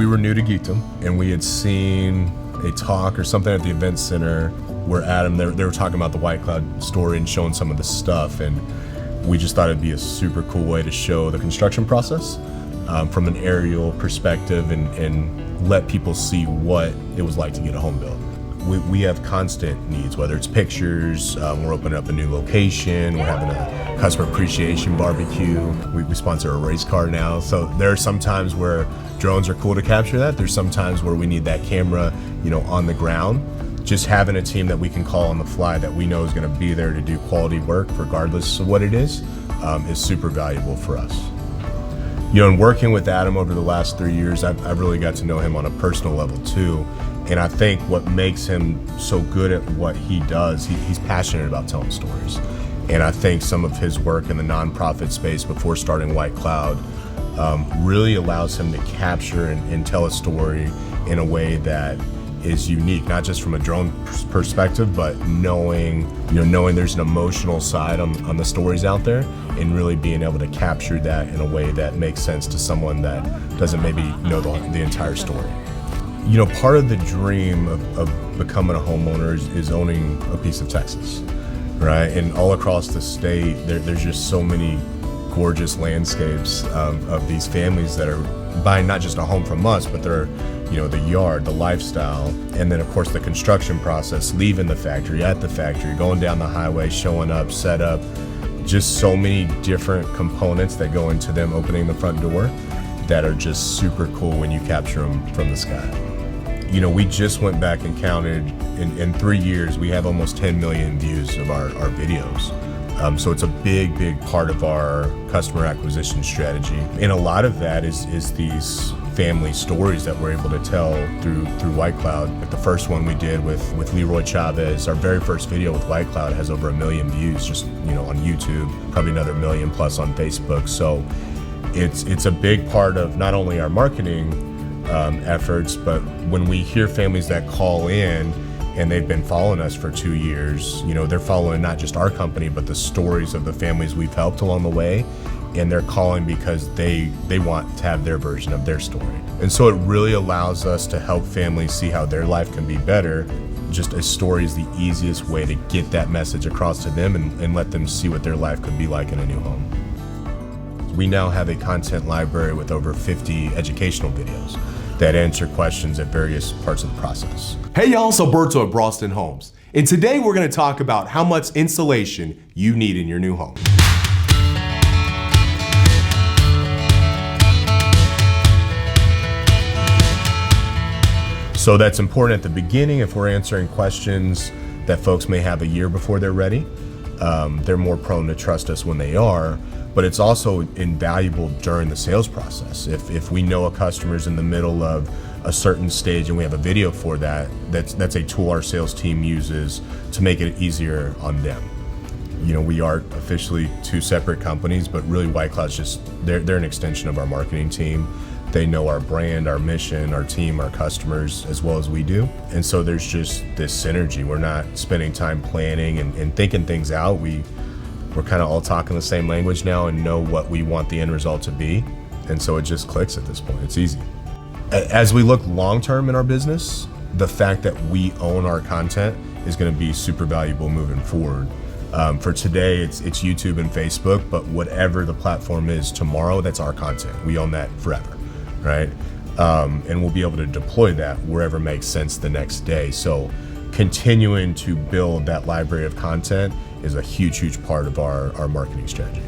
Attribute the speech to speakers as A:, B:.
A: were new to Geekdom, and we had seen a talk or something at the event center where Adam, they were talking about the White Cloud story and showing some of the stuff, and we just thought it'd be a super cool way to show the construction process from an aerial perspective and let people see what it was like to get a home built. We have constant needs, whether it's pictures, we're opening up a new location, we're having a customer appreciation barbecue, we sponsor a race car now. So there are some times where drones are cool to capture that. There's some times where we need that camera, on the ground. Just having a team that we can call on the fly that we know is gonna be there to do quality work regardless of what it is super valuable for us. In working with Adam over the last 3 years, I've really got to know him on a personal level too. And I think what makes him so good at what he does, he's passionate about telling stories. And I think some of his work in the nonprofit space before starting White Cloud really allows him to capture and tell a story in a way that is unique, not just from a drone perspective, but knowing there's an emotional side on the stories out there, and really being able to capture that in a way that makes sense to someone that doesn't maybe know the entire story. Part of the dream of becoming a homeowner is owning a piece of Texas, right? And all across the state, there's just so many gorgeous landscapes of these families that are buying not just a home from us, but they're the yard, the lifestyle, and then of course the construction process, leaving the factory, at the factory, going down the highway, showing up, set up, just so many different components that go into them opening the front door that are just super cool when you capture them from the sky. We just went back and counted, in 3 years, we have almost 10 million views of our videos. So it's a big part of our customer acquisition strategy. And a lot of that is these family stories that we're able to tell through White Cloud. Like the first one we did with Leroy Chavez, our very first video with White Cloud has over 1 million views just on YouTube, probably another 1 million plus on Facebook. So it's a big part of not only our marketing efforts, but when we hear families that call in and they've been following us for 2 years, they're following not just our company, but the stories of the families we've helped along the way. And they're calling because they want to have their version of their story. And so it really allows us to help families see how their life can be better. Just a story is the easiest way to get that message across to them and let them see what their life could be like in a new home. We now have a content library with over 50 educational videos that answer questions at various parts of the process.
B: Hey y'all, it's Alberto at BRAUSTIN Homes. And today we're gonna talk about how much insulation you need in your new home.
A: So that's important at the beginning if we're answering questions that folks may have a year before they're ready. They're more prone to trust us when they are, but it's also invaluable during the sales process. If we know a customer's in the middle of a certain stage and we have a video for that, that's a tool our sales team uses to make it easier on them. We are officially 2 separate companies, but really White Cloud's just, they're an extension of our marketing team. They know our brand, our mission, our team, our customers as well as we do. And so there's just this synergy. We're not spending time planning and thinking things out. We're kind of all talking the same language now and know what we want the end result to be. And so it just clicks at this point. It's easy. As we look long-term in our business, the fact that we own our content is going to be super valuable moving forward. For today, it's YouTube and Facebook, but whatever the platform is tomorrow, that's our content. We own that forever. Right? And we'll be able to deploy that wherever makes sense the next day. So continuing to build that library of content is a huge part of our marketing strategy.